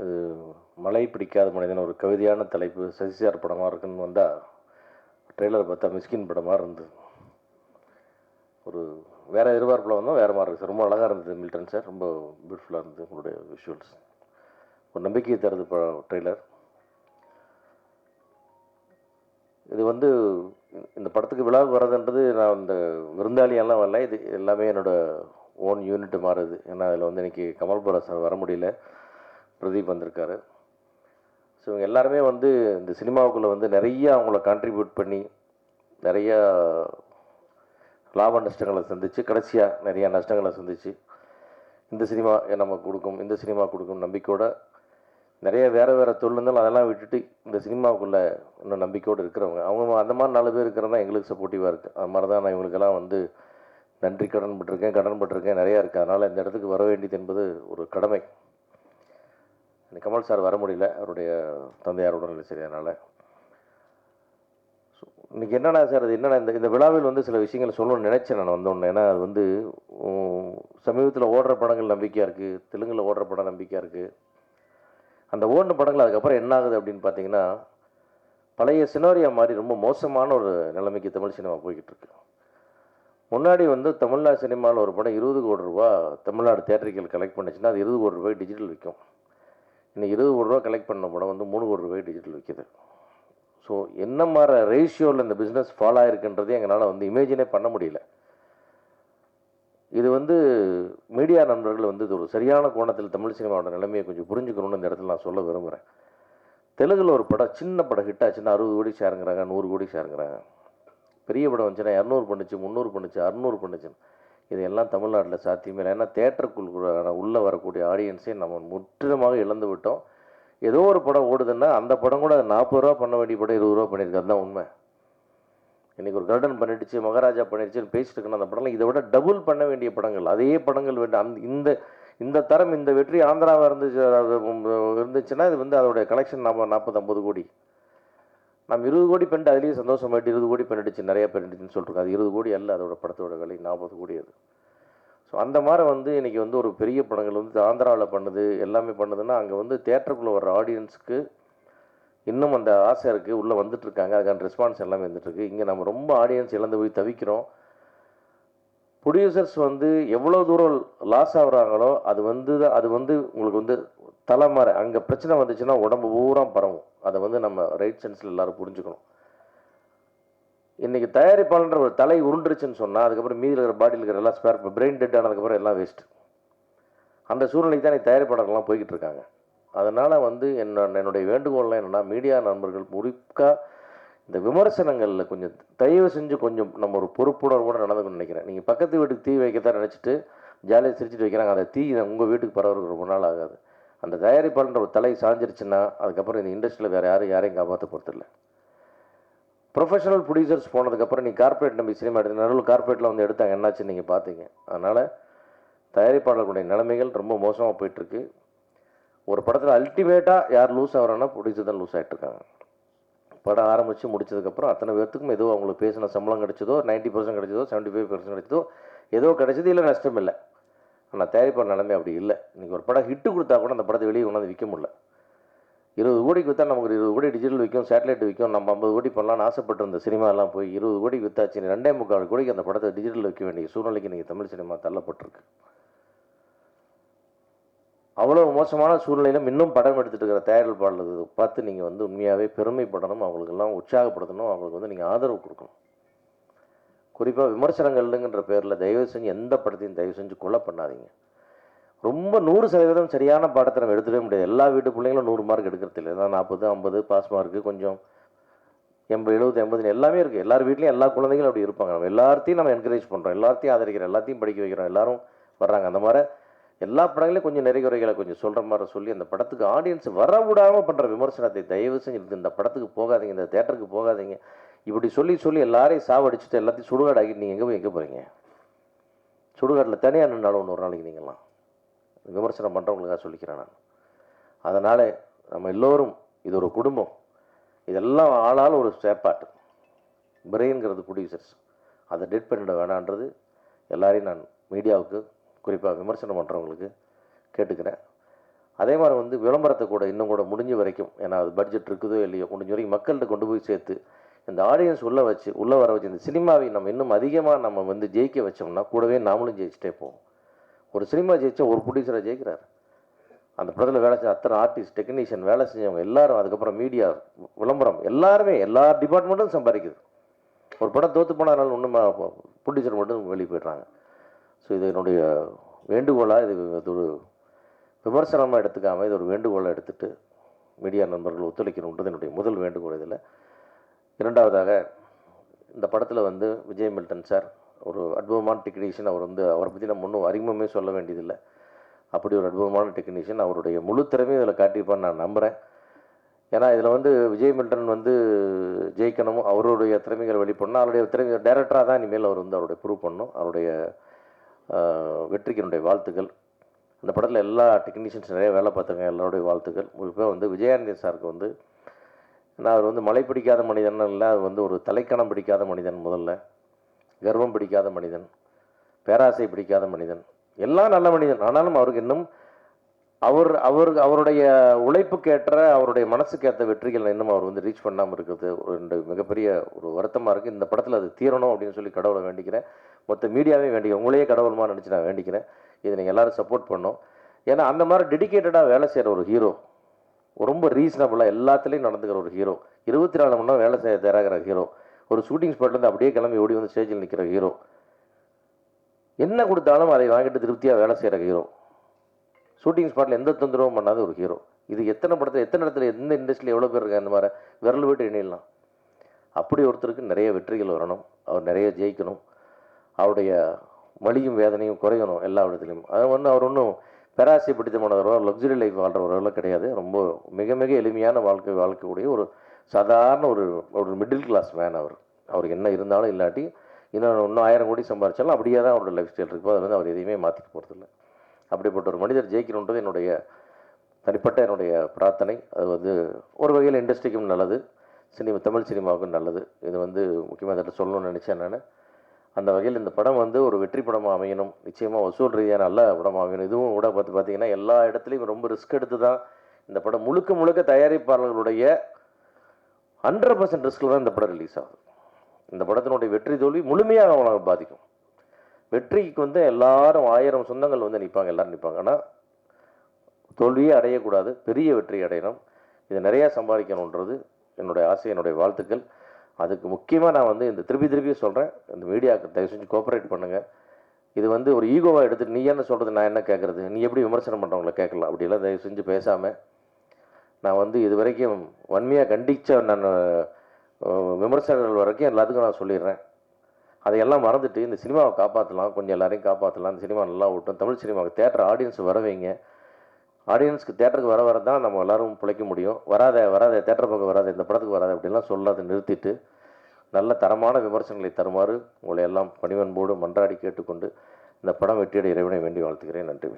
இது மழை பிடிக்காத மனிதன் ஒரு கவிதையான தலைப்பு சசிசார் படமாக இருக்குன்னு வந்தால் ட்ரெய்லர் பார்த்தா மிஸ்கின் படமாக இருந்தது. ஒரு வேறு எதிர்பார்ப்பில் வந்தோம், வேறு மாதிரி இருக்குது. ரொம்ப அழகாக இருந்தது மில்டன் சார், ரொம்ப பியூட்டிஃபுல்லாக இருந்தது உங்களுடைய விஷுவல்ஸ். ஒரு நம்பிக்கையை தருது ட்ரெய்லர். இது வந்து இந்த படத்துக்கு விழாவுக்கு வர்றதுன்றது நான் இந்த விருந்தாளியெல்லாம் வரல, இது எல்லாமே என்னோடய ஓன் யூனிட் மாறுது. ஏன்னா அதில் வந்து இன்றைக்கி கமல்புரா சார் வர முடியல, பிரதீப் வந்திருக்காரு. ஸோ இவங்க எல்லாருமே வந்து இந்த சினிமாவுக்குள்ளே வந்து நிறைய அவங்கள கான்ட்ரிபியூட் பண்ணி நிறையா லாப நஷ்டங்களை சந்தித்து கடைசியாக நிறையா நஷ்டங்களை சந்தித்து இந்த சினிமா நமக்கு கொடுக்கும், இந்த சினிமா கொடுக்கும் நம்பிக்கையோட நிறைய வேறு வேறு தொழில் இருந்தாலும் அதெல்லாம் விட்டுட்டு இந்த சினிமாவுக்குள்ளே இன்னும் நம்பிக்கையோடு இருக்கிறவங்க அவங்க அந்த மாதிரி 4 பேர் இருக்கிறது தான் எங்களுக்கு சப்போர்ட்டிவாக இருக்குது. அது மாதிரி தான் நான் இவங்களுக்கெல்லாம் வந்து நன்றி கடன் பட்டிருக்கேன் நிறையா இருக்குது. அதனால் இந்த இடத்துக்கு வர வேண்டியது என்பது ஒரு கடமை. கமல் சார் வர முடியல, அவருடைய தந்தையார் உடல்நிலை சரியானால. ஸோ இன்றைக்கி என்னென்னா சார், அது என்னென்னா இந்த விழாவில் வந்து சில விஷயங்கள் சொல்லணும்னு நினச்சேன் நான் வந்தோன்னே. ஏன்னா அது வந்து சமீபத்தில் ஓடுற படங்கள் நம்பிக்கையாக இருக்குது, தெலுங்கில் ஓடுற படம் நம்பிக்கையாக இருக்குது. அந்த ஓடின படங்கள் அதுக்கப்புறம் என்ன ஆகுது அப்படின்னு பார்த்தீங்கன்னா, பழைய சினாரியா மாதிரி ரொம்ப மோசமான ஒரு நிலைமைக்கு தமிழ் சினிமா போய்கிட்டு இருக்கு. முன்னாடி வந்து தமிழ்நாடு சினிமாவில் ஒரு படம் 20 கோடி ரூபா தமிழ்நாடு தியேட்டரிக்கல் கலெக்ட் பண்ணிச்சுன்னா அது 20 கோடி ரூபாய் டிஜிட்டல் விற்கும். இன்னைக்கு 20 கோடி ரூபா கலெக்ட் பண்ண படம் வந்து 3 கோடி ரூபாய் டிஜிட்டல் விற்கிது. ஸோ என்ன மாதிரி ரேஷியோவில் இந்த பிஸ்னஸ் ஃபாலோ ஆகிருக்குன்றதே எங்களால் வந்து இமேஜினே பண்ண முடியல. இது வந்து மீடியா நண்பர்கள் வந்து இது ஒரு சரியான கோணத்தில் தமிழ் சினிமாவோட நிலைமையை கொஞ்சம் புரிஞ்சுக்கணும்னு இந்த இடத்துல நான் சொல்ல விரும்புகிறேன். தெலுங்கில் ஒரு படம் சின்ன படம் ஹிட் ஆச்சுன்னா 60 கோடி ஷேருங்கிறாங்க, 100 கோடி ஷேருங்கிறாங்க. பெரிய படம் வந்துச்சுன்னா 200 பண்ணுச்சு, 300 பண்ணுச்சு, 600 பண்ணுச்சு. இதையெல்லாம் தமிழ்நாட்டில் சாத்தியமே இல்லை. ஏன்னா தேட்டருக்குள்ள உள்ளே வரக்கூடிய ஆடியன்ஸை நம்ம முற்றிலுமாக இழந்து விட்டோம். ஏதோ ஒரு படம் ஓடுதுன்னா அந்த படம் கூட 40 ரூபா பண்ண வேண்டிய படம் 20 ரூபா பண்ணியிருக்கு. அதுதான் உண்மை. இன்றைக்கி ஒரு கர்டன் பண்ணிடுச்சு, மகாராஜா பண்ணிடுச்சுன்னு பேசிட்டு இருக்கணும். அந்த படம்லாம் இதை விட டபுள் பண்ண வேண்டிய படங்கள், அதே படங்கள் இந்த இந்த தரம் இந்த வெற்றி ஆந்திராவாக இருந்துச்சுன்னா இது வந்து அதோடைய கலெக்ஷன் 40-50 கோடி. நம்ம 20 கோடி பண்ணிட்டு அதுலேயும் சந்தோஷமாயிட்டு 20 கோடி பண்ணிடுச்சு, நிறையா பண்ணிடுச்சுன்னு சொல்லிட்டுருக்கோம். அது 20 கோடி அல்ல, அதோட படத்தோட விலை 40 கோடி அது. ஸோ அந்த மாதிரி வந்து இன்றைக்கி வந்து ஒரு பெரிய படங்கள் வந்து ஆந்திராவில் பண்ணுது, எல்லாமே பண்ணுதுன்னா அங்கே வந்து தேட்டருக்குள்ளே வர்ற ஆடியன்ஸுக்கு இன்னும் அந்த ஆசை இருக்குது, உள்ளே வந்துட்டுருக்காங்க, அதுக்கான ரெஸ்பான்ஸ் எல்லாமே வந்துட்டுருக்கு. இங்கே நம்ம ரொம்ப ஆடியன்ஸ் இழந்து போய் தவிக்கிறோம். ப்ரொடியூசர்ஸ் வந்து எவ்வளோ தூரம் லாஸ் ஆகுறாங்களோ அது வந்து உங்களுக்கு வந்து தலைமறை அங்கே பிரச்சனை வந்துச்சுன்னா உடம்பு பூரா பரவும். அதை வந்து நம்ம ரைட் சென்ஸில் எல்லோரும் புரிஞ்சுக்கணும். இன்றைக்கி தயாரிப்பாளன்ற ஒரு தலை உருண்டுருச்சுன்னு சொன்னால் அதுக்கப்புறம் மீதி இருக்கிற பாடியில் இருக்கிற எல்லாம் ஸ்பேர் பிரெயின் டெட் ஆனதுக்கப்புறம் எல்லாம் வேஸ்ட்டு. அந்த சூழ்நிலைக்கு தான் தயாரிப்பாளர்கள்லாம் போய்கிட்டு இருக்காங்க. அதனால் வந்து என்னுடைய வேண்டுகோள்லாம் என்னென்னா, மீடியா நண்பர்கள் முழுக்காக இந்த விமர்சனங்களில் கொஞ்சம் தயவு செஞ்சு கொஞ்சம் நம்ம ஒரு பொறுப்புணர்வோடு நடந்துக்கணும்னு நினைக்கிறேன். நீங்கள் பக்கத்து வீட்டுக்கு தீ வைக்கத்தான் நினச்சிட்டு ஜாலியாக சிரிச்சுட்டு வைக்கிறாங்க. அந்த தீ உங்கள் வீட்டுக்கு பரவுறதுக்கு ரொம்ப நாள் ஆகாது. அந்த தயாரிப்பாளன்ற ஒரு தலை சாஞ்சிருச்சுன்னா அதுக்கப்புறம் இந்த இண்டஸ்ட்ரியில் வேறு யாரையும் காப்பாற்ற போகிறதில்ல. ப்ரொஃபஷனல் ப்ரொடியூசர்ஸ் போனதுக்கப்புறம் நீ கார்பரேட் நம்பி சினிமா எடுத்து நடுவில் கார்பரேட்டில் வந்து எடுத்தாங்க, என்னாச்சுன்னு நீங்கள் பார்த்தீங்க. அதனால் தயாரிப்பாளர்களுடைய நிலைமைகள் ரொம்ப மோசமாக போயிட்டுருக்கு. ஒரு படத்தில் அல்டிமேட்டாக யார் லூஸ் ஆகிறான்னா ப்ரொடியூசர் தான் லூஸ் ஆகிட்டுருக்காங்க. படம் ஆரம்பித்து முடிச்சதுக்கப்புறம் அத்தனை பேர்த்துக்கும் ஏதோ அவங்களுக்கு பேசின சம்பளம் கிடைச்சதோ, 90% கிடைச்சதோ, 75% கிடைச்சதோ, ஏதோ கிடைச்சது, இல்லை நஷ்டம் இல்லை. ஆனால் தயாரிப்பாளர் நிலைமை அப்படி இல்லை. இன்றைக்கி ஒரு படம் ஹிட்டு கொடுத்தா கூட அந்த படத்தை வெளியே கொண்டாந்து விற்க முடியல. 20 கோடிக்கு விற்றா நமக்கு 20 கோடி டிஜிட்டல் விற்கும், சேட்டலைட் விற்கும். நம்ம 50 கோடி பண்ணலான்னு ஆசைப்பட்டிருந்த சினிமாலாம் போய் 20 கோடி விற்றாச்சு. 2.25 கோடிக்கு அந்த படத்தை டிஜிட்டல் விற்க வேண்டிய சூழ்நிலைக்கு இன்றைக்கி தமிழ் சினிமா தள்ளப்பட்டிருக்கு. அவ்வளோ மோசமான சூழ்நிலையிலும் இன்னும் படம் எடுத்துகிட்டு இருக்கிற தயாரிப்பாளர்கள் பார்த்து நீங்கள் வந்து உண்மையாகவே பெருமைப்படணும், அவங்களுக்கெல்லாம் உற்சாகப்படுத்தணும், அவங்களுக்கு வந்து நீங்கள் ஆதரவு கொடுக்கணும். குறிப்பாக விமர்சனங்கள்ங்கிற பேரில் தயவு செஞ்சு எந்த படத்தையும் தயவு செஞ்சு கொலை பண்ணாதீங்க. ரொம்ப 100% சரியான பாடத்தை நம்ம எடுத்துக்கவே முடியாது. எல்லா வீட்டு பிள்ளைங்களும் 100 மார்க் எடுக்கிறது இல்லை. ஏன்னா 40, 50 பாஸ் மார்க்கு, கொஞ்சம் 80, 70, 80 எல்லாமே இருக்குது. எல்லார் வீட்லேயும் எல்லா குழந்தைகளும் அப்படி இருப்பாங்க. நம்ம எல்லாத்தையும் நம்ம என்கரேஜ் பண்ணுறோம், எல்லாத்தையும் ஆதரிக்கிறோம், எல்லாத்தையும் படிக்க வைக்கிறோம், எல்லாரும் வர்றாங்க. அந்த மாதிரி எல்லா படங்களையும் கொஞ்சம் நிறைகுறைகளை கொஞ்சம் சொல்கிற மாதிரி சொல்லி அந்த படத்துக்கு ஆடியன்ஸ் வர விடாமல் பண்ணுற விமர்சனத்தை தயவு செஞ்சு இந்த படத்துக்கு போகாதீங்க, இந்த தேட்டருக்கு போகாதீங்க, இப்படி சொல்லி எல்லாரையும் சாவடிச்சுட்டு எல்லாத்தையும் சுடுகாடு ஆகிட்டு நீங்கள் எங்கே போகிறீங்க? சுடுகாட்டில் தனியாக நின்றாலும் ஒரு நாளைக்கு நீங்களாம் விமர்சனம் பண்ணுறவங்களுக்காக சொல்லிக்கிறேன் நான். அதனால் நம்ம எல்லோரும் இது ஒரு குடும்பம், இதெல்லாம் ஆளால் ஒரு சேப்பாட்டு பிரெயின்கிறது ப்ரொடியூசர்ஸ், அதை டெட் பண்ணிட வேணான்றது எல்லாரையும் நான் மீடியாவுக்கு குறிப்பாக விமர்சனம் பண்ணுறவங்களுக்கு கேட்டுக்கிறேன். அதே மாதிரி வந்து விளம்பரத்தை கூட இன்னும் கூட முடிஞ்ச வரைக்கும், ஏன்னா அது பட்ஜெட் இருக்குதோ இல்லையோ, முடிஞ்ச வரைக்கும் மக்கள்கிட்ட கொண்டு போய் சேர்த்து இந்த ஆடியன்ஸ் உள்ள வர வச்சு இந்த சினிமாவை நம்ம இன்னும் அதிகமாக நம்ம வந்து ஜெயிக்க வச்சோம்னா கூடவே நாமளும் ஜெயிச்சுட்டே போவோம். ஒரு சினிமா ஜெயிச்சா ஒரு ப்ரொடியூசரை ஜெயிக்கிறார். அந்த படத்தில் வேலை செஞ்ச அத்தனை ஆர்டிஸ்ட், டெக்னீஷியன், வேலை செஞ்சவங்க எல்லாரும், அதுக்கப்புறம் மீடியா, விளம்பரம், எல்லாருமே எல்லா டிபார்ட்மெண்ட்டும் சம்பாதிக்குது. ஒரு படம் தோற்று போனாலும் ஒன்றும் ப்ரொடியூசர் மட்டும் வெளியே போய்ட்றாங்க. ஸோ இது என்னுடைய வேண்டுகோளாக, இது ஒரு விமர்சனமாக எடுத்துக்காமல் இது ஒரு வேண்டுகோளாக எடுத்துகிட்டு மீடியா நண்பர்கள் ஒத்துழைக்கணுன்றது என்னுடைய முதல் வேண்டுகோள். இதில் இரண்டாவதாக, இந்த படத்தில் வந்து விஜய் மில்டன் சார் ஒரு அற்புதமான டெக்னீஷியன். அவர் வந்து அவரை பற்றி நம்ம ஒன்றும் அறிமுகமே சொல்ல வேண்டியதில்லை. அப்படி ஒரு அற்புதமான டெக்னீஷியன். அவருடைய முழு திறமையும் இதில் காட்டியிருப்பான்னு நான் நம்புகிறேன். ஏன்னா இதில் வந்து விஜய் மில்டன் வந்து ஜெயிக்கணும், அவருடைய திறமைகளை வெளிப்படணும். அவருடைய திறமை டைரக்டராக தான் இனிமேல் அவர் வந்து அவருடைய ப்ரூவ் பண்ணணும். அவருடைய வெற்றிக்கு என்னுடைய வாழ்த்துக்கள். இந்த படத்தில் எல்லா டெக்னீஷியன்ஸ் நிறைய வேலை பார்த்தாங்க, எல்லாருடைய வாழ்த்துக்கள். இப்போ வந்து விஜயானந்தி சாருக்கு வந்து, நான் அவர் வந்து மழை பிடிக்காத மனிதன் இல்லை, அது வந்து ஒரு தலைக்கணம் பிடிக்காத மனிதன், முதல்ல கர்வம் பிடிக்காத மனிதன், பேராசை பிடிக்காத மனிதன், எல்லாம் நல்ல மனிதன். ஆனாலும் அவருக்கு இன்னும் அவருடைய உழைப்புக்கேற்ற, அவருடைய மனசுக்கேற்ற வெற்றிகள் இன்னும் அவர் வந்து ரீச் பண்ணாமல் இருக்கிறது ஒரு மிகப்பெரிய ஒரு வருத்தமாக இருக்குது. இந்த படத்தில் அது தீரணும் அப்படின்னு சொல்லி கடவுளை வேண்டிக்கிறேன். மொத்த மீடியாவே வேண்டிக்கிறேன், உங்களையே கடவுள்மா நினச்சி நான் வேண்டிக்கிறேன். இதை நீங்கள் எல்லோரும் சப்போர்ட் பண்ணோம். ஏன்னா அந்த மாதிரி டெடிக்கேட்டடாக வேலை செய்கிற ஒரு ஹீரோ, ரொம்ப ரீசனபுளாக எல்லாத்துலேயும் நடந்துக்கிற ஒரு ஹீரோ, 24 மணி நேரம் வேலை செய்ய தயாராகிற ஹீரோ, ஒரு ஷூட்டிங் ஸ்பாட்லேருந்து அப்படியே கிளம்பி ஓடி வந்து ஸ்டேஜில் நிற்கிற ஹீரோ, என்ன கொடுத்தாலும் அதை வாங்கிட்டு திருப்தியாக வேலை செய்கிற ஹீரோ, ஷூட்டிங் ஸ்பாட்டில் எந்த தொந்தரவும் பண்ணாத ஒரு ஹீரோ. இது எத்தனை படத்தில், எத்தனை இடத்துல, எந்த இண்டஸ்ட்ரியில் எவ்வளோ பேர் இருக்காங்க, அந்த மாதிரி விரல் விட்டு எண்ணிடலாம். அப்படி ஒருத்தருக்கு நிறைய வெற்றிகள் வரணும், அவர் நிறைய ஜெயிக்கணும், அவருடைய வலியும் வேதனையும் குறையணும் எல்லா இடத்துலையும். அது வந்து அவர் ஒன்றும் பேராசை பிடித்தமானவரோ லக்ஸுரி லைஃப் வாழ்கிறவர்களோ கிடையாது. ரொம்ப மிக மிக எளிமையான வாழ்க்கையுடைய ஒரு சாதாரண ஒரு மிடில் கிளாஸ் மேன் அவர். அவருக்கு என்ன இருந்தாலும் இல்லாட்டி இன்னும் 1000 கோடி சம்பாதிச்சாலும் அப்படியே தான் அவரோட லைஃப் ஸ்டைல் இருக்கும். அதில் வந்து அவர் எதையுமே மாற்றிட்டு போகிறதில்லை. அப்படிப்பட்ட ஒரு மனிதர் ஜெயிக்கணுன்றது என்னுடைய தனிப்பட்ட என்னுடைய பிரார்த்தனை. அது வந்து ஒரு வகையில் இண்டஸ்ட்ரிக்கும் நல்லது, தமிழ் சினிமாவுக்கும் நல்லது. இது வந்து முக்கியமாக இதை சொல்லணும்னு நினச்சேன் நான். அந்த வகையில் இந்த படம் வந்து ஒரு வெற்றி படமாக அமையணும், நிச்சயமாக வசூல் ரீதியாக நல்ல படமாக அமையணும். இதுவும் கூட பார்த்தீங்கன்னா எல்லா இடத்துலையும் ரொம்ப ரிஸ்க் எடுத்து தான் இந்த படம் முழுக்க தயாரிப்பாளர்களுடைய 100% ரிஸ்கில் தான் இந்த படம் ரிலீஸ் ஆகுது. இந்த படத்தினுடைய வெற்றி தோல்வி முழுமையாக அவங்களை பாதிக்கும். வெற்றிக்கு வந்து எல்லாரும் 1000 சொந்தங்கள் வந்து நிற்பாங்க, எல்லாரும் நிற்பாங்க. ஆனால் தோல்வியே அடையக்கூடாது, பெரிய வெற்றி அடையணும், இதை நிறையா சம்பாதிக்கணுன்றது என்னுடைய ஆசை, என்னுடைய வாழ்த்துக்கள். அதுக்கு முக்கியமாக நான் வந்து இந்த திருப்பி சொல்கிறேன், இந்த மீடியாவுக்கு தயவு செஞ்சு கோஆப்ரேட் பண்ணுங்கள். இது வந்து ஒரு ஈகோவாக எடுத்துகிட்டு நீ என்ன சொல்கிறது, நான் என்ன கேட்குறது, நீ எப்படி விமர்சனம் பண்ணுறவங்கள கேட்கலாம், அப்படிலாம் தயவு செஞ்சு பேசாமல், நான் வந்து இது வரைக்கும் வன்மையாக கண்டித்த நான் விமர்சனங்கள் வரைக்கும் எல்லாத்துக்கும் நான் சொல்லிடுறேன். அதையெல்லாம் மறந்துட்டு இந்த சினிமாவை காப்பாற்றலாம், கொஞ்சம் எல்லாரையும் காப்பாற்றலாம், இந்த சினிமா நல்லா ஓட்டும், தமிழ் சினிமாவுக்கு தேட்டர் ஆடியன்ஸ் வர வைங்க. ஆடியன்ஸுக்கு தேட்டருக்கு வர தான் நம்ம எல்லோரும் பிழைக்க முடியும். வராத தேட்டர் பக்கம் வராது, இந்த படத்துக்கு வராது அப்படின்லாம் சொல்லாத நிறுத்திட்டு நல்ல தரமான விமர்சனங்களை தருமாறு உங்களை எல்லாம் பணிவன்போடு மன்றாடி கேட்டுக்கொண்டு இந்த படம் வெற்றியடைய இறைவனை வேண்டி வாழ்த்துக்கிறேன். நன்றி.